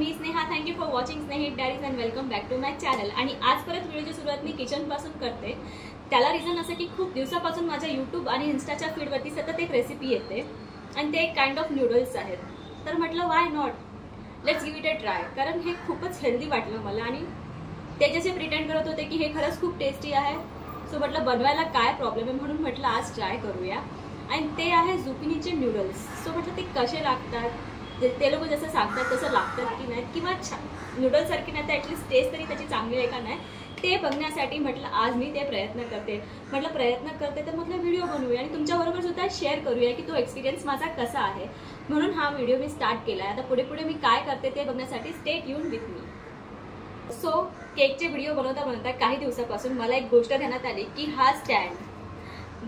Me Sneha. Thank you for watching Snehit diaries and welcome back to my channel. आणि आज परत व्हिडिओची सुरुवात मी किचनपासून करते. त्याला रिझन असं की खूप दिवसापासून माझ्या यूट्यूब आणि इन्स्टाच्या फीडवरती सतत एक रेसिपी येते आणि ते एक काइंड ऑफ नूडल्स आहेत. तर म्हटलं why not, let's give it a try. कारण हे खूपच हेल्दी वाटलं मला आणि ते जसे प्रिटेंड करत होते की हे खरंच खूप टेस्टी आहे. सो म्हटलं बनवायला काय प्रॉब्लेम आहे, म्हणून म्हटलं आज ट्राय करूया. आणि ते आहे झुकिनीचे नूडल्स. सो म्हटलं ते कसे लागतात, ते लोक जसं सांगतात तसं लागतात की नाही, किंवा नूडल्स सारखी नाही तर ॲटलिस्ट टेस्ट तरी त्याची चांगली आहे का नाही, ते बघण्यासाठी म्हटलं आज मी ते प्रयत्न करते. तर म्हटलं व्हिडिओ बनवूया आणि तुमच्याबरोबर सुद्धा शेअर करूया की तो एक्सपिरियन्स माझा कसा आहे. म्हणून हा व्हिडिओ मी स्टार्ट केला आहे. आता पुढे पुढे मी काय करते ते बघण्यासाठी stay tune with me. So केकचे व्हिडिओ बनवता काही दिवसापासून मला एक गोष्ट ध्यानात आली की हा स्टँड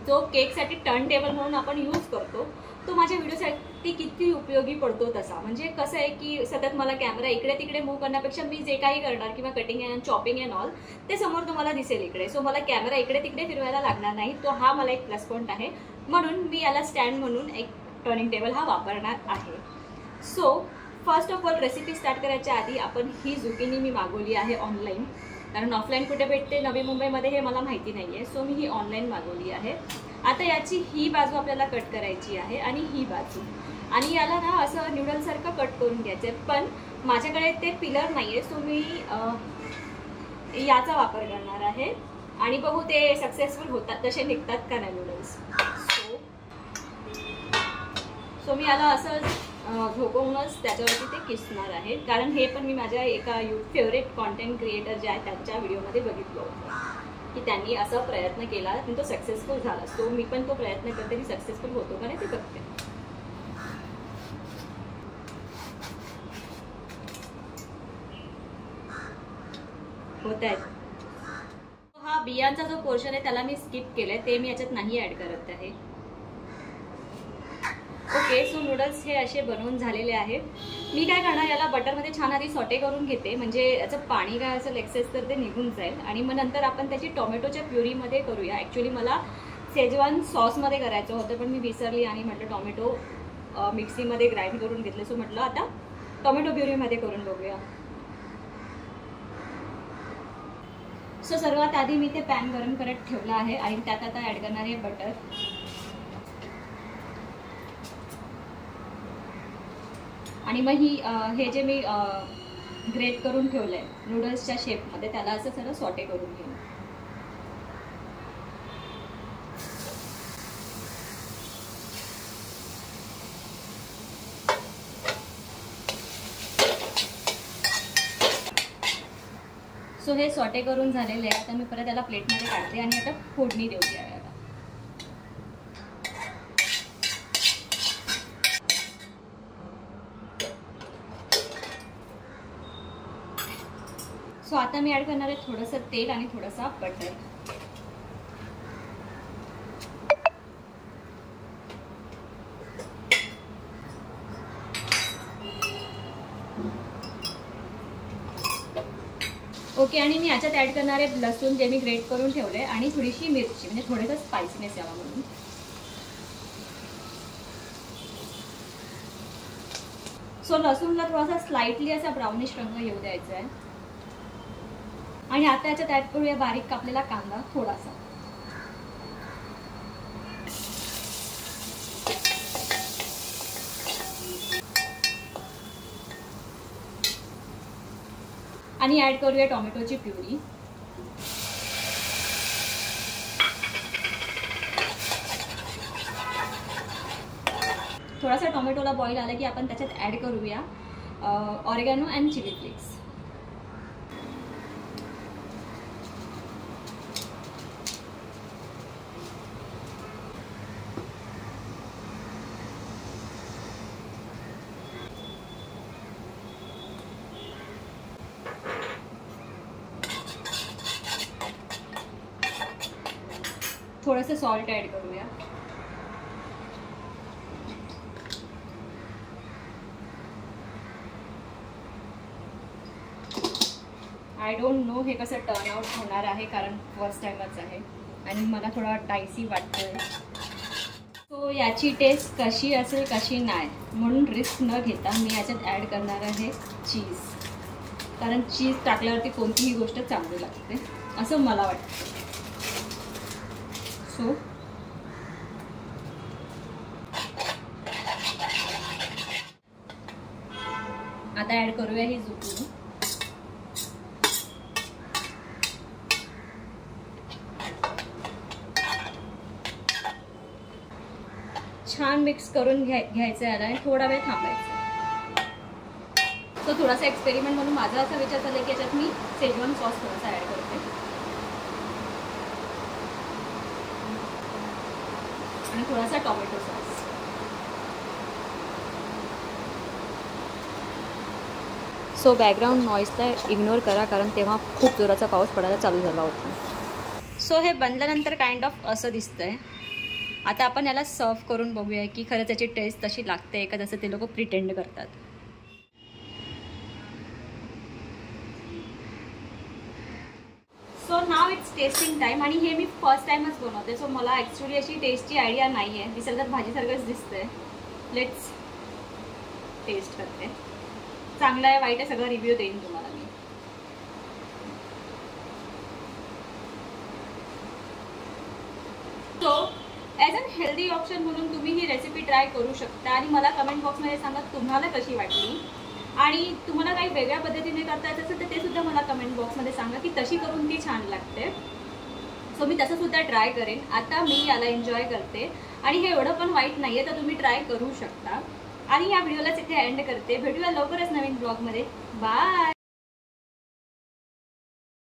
जो केकसाठी टर्न टेबल म्हणून आपण यूज करतो तो माझ्या व्हिडिओसाठी किती उपयोगी पडतो. तसा म्हणजे कसं आहे की सतत मला कॅमेरा इकडे तिकडे मूव्ह करण्यापेक्षा मी जे काही करणार किंवा cutting and chopping and all ते समोर तुम्हाला दिसेल इकडे. सो मला कॅमेरा इकडे तिकडे फिरवायला लागणार नाही. तो हा मला एक प्लस पॉईंट आहे. म्हणून मी याला स्टँड म्हणून एक टर्निंग टेबल हा वापरणार आहे. So first of all recipe start करायच्या आधी आपण ही झुकिनी मी मागवली आहे ऑनलाईन. कारण ऑफलाईन कुठे भेटते नवी मुंबईमध्ये हे मला माहिती नाही आहे. सो मी ही ऑनलाईन मागवली आहे. आता याची ही बाजू आपल्याला कट करायची आहे आणि ही बाजू, आणि याला ना असं न्यूडलसारखं कट करून घ्यायचं आहे. पण माझ्याकडे ते पिलर नाही आहे. सो मी याचा वापर करणार आहे आणि बघू ते सक्सेसफुल होतात तसे निघतात का नाही नूडल्स. सो मी याला असं झोपवूनच त्याच्यावरती ते किसणार आहे. कारण हे पण मी माझ्या एका फेवरेट कॉन्टेंट क्रिएटर जे आहे त्यांच्या व्हिडिओमध्ये बघितलं होतं की त्यांनी असा प्रयत्न केला आणि तो सक्सेसफुल झाला. सो मी पण तो प्रयत्न करते की सक्सेसफुल होतो का नाही ते बघते. होत आहेत. हा बियांचा जो पोर्शन आहे त्याला मी स्किप केलाय, ते मी याच्यात नाही ऍड करत आहे. ओके, सो नूडल्स हे असे बनवून झालेले आहेत. मी काय करणार, याला बटरमध्ये छान आधी सॉटे करून घेते, म्हणजे याचं पाणी काय असेल एक्सेस तर ते निघून जाईल. आणि मग नंतर आपण त्याची टोमॅटोच्या प्युरीमध्ये करूया. ॲक्च्युली मला शेजवान सॉसमध्ये करायचं होतं पण मी विसरली आणि म्हटलं टोमॅटो मिक्सीमध्ये ग्राइंड करून घेतले. सो म्हटलं आता टोमॅटो प्युरीमध्ये करून बघूया. सो सर्वात आधी मी ते पॅन गरम करत ठेवलं आहे आणि त्यात आता ॲड करणार आहे बटर. आणि मग हे जे मी ग्रेट करून ठेवलं आहे नूडल्सच्या शेपमध्ये त्याला असं सगळं सॉटे करून घेईन. सो हे सॉटे करून झालेले आहे. आता मी परत त्याला प्लेटमध्ये काढते आणि आता फोडणी देऊया याला. सो आता मी ॲड करणार आहे थोडंसं तेल आणि थोडासा बटर. ओके, आणि मी याच्यात ॲड करणार आहे लसूण जे मी ग्रेट करून ठेवले आणि थोडीशी मिरची, म्हणजे थोडंसं स्पायसीनेस यावा म्हणून. सो लसूणला थोडासा स्लाइटली असा ब्राउनिश रंग येऊ द्यायचा आहे. आणि आता याच्यात ॲड करूया बारीक कापलेला कांदा थोडासा. आणि ॲड करूया टोमॅटोची प्युरी. थोडासा टोमॅटोला बॉईल आला की आपण त्याच्यात ॲड करूया ऑरेगॅनो अँड चिली फ्लेक्स. थोडंसं सॉल्ट ॲड करूया. आय डोंट नो हे कसं टर्न आउट होणार आहे कारण फर्स्ट टाइमच आहे आणि मला थोडा डायसी वाटतोय. सो सो याची टेस्ट कशी असेल कशी नाही म्हणून रिस्क न घेता मी याच्यात ॲड करणार आहे चीज, कारण चीज टाकल्यावरती कोणतीही गोष्ट चांगली लागते असं मला वाटतं. सो आता ॲड करूया ही झुकिनी. छान मिक्स करून घ्यायचं याला आणि थोडा वेळ थांबायचं. तो थोडासा एक्सपेरिमेंट म्हणून माझा असा विचार झाला की याच्यात मी शेजवान सॉस थोडासा ॲड करते आणि थोडासा टोमॅटो सॉस. सो बॅकग्राऊंड नॉईजला इग्नोर करा कारण तेव्हा खूप जोराचा पाऊस पडायला चालू झाला होता. सो हे बनल्यानंतर काइंड ऑफ असं दिसतंय. आता आपण याला सर्व करून बघूया की खरंच त्याची टेस्ट तशी लागते का जसं ते लोक प्रिटेंड करतात. So now it's testing time आणि हे मी फर्स्ट टाईमच बनवते. सो मला ॲक्च्युली अशी टेस्टची आयडिया नाही आहे. दिसायला भाजीसारखंच दिसतंय. लेट्स टेस्ट करते. चांगला आहे वाईट आहे सगळं रिव्ह्यू देईन तुम्हाला मी. So as an healthy option म्हणून तुम्ही ही रेसिपी ट्राय करू शकता आणि मला कमेंट बॉक्समध्ये सांगा तुम्हाला कशी वाटली आणि तुम्हाला काही वेगळ्या पद्धतीने करता येत असेल तर ते सुद्धा मला कमेंट बॉक्समध्ये सांगा की तशी करून ती छान लागते. सो मी तसं सुद्धा ट्राय करेन. आता मी याला एन्जॉय करते आणि हे एवढं पण वाईट नाही आहे तर तुम्ही ट्राय करू शकता. आणि या व्हिडिओलाच इथे एंड करते. भेटूया लवकरच नवीन ब्लॉगमध्ये. बाय.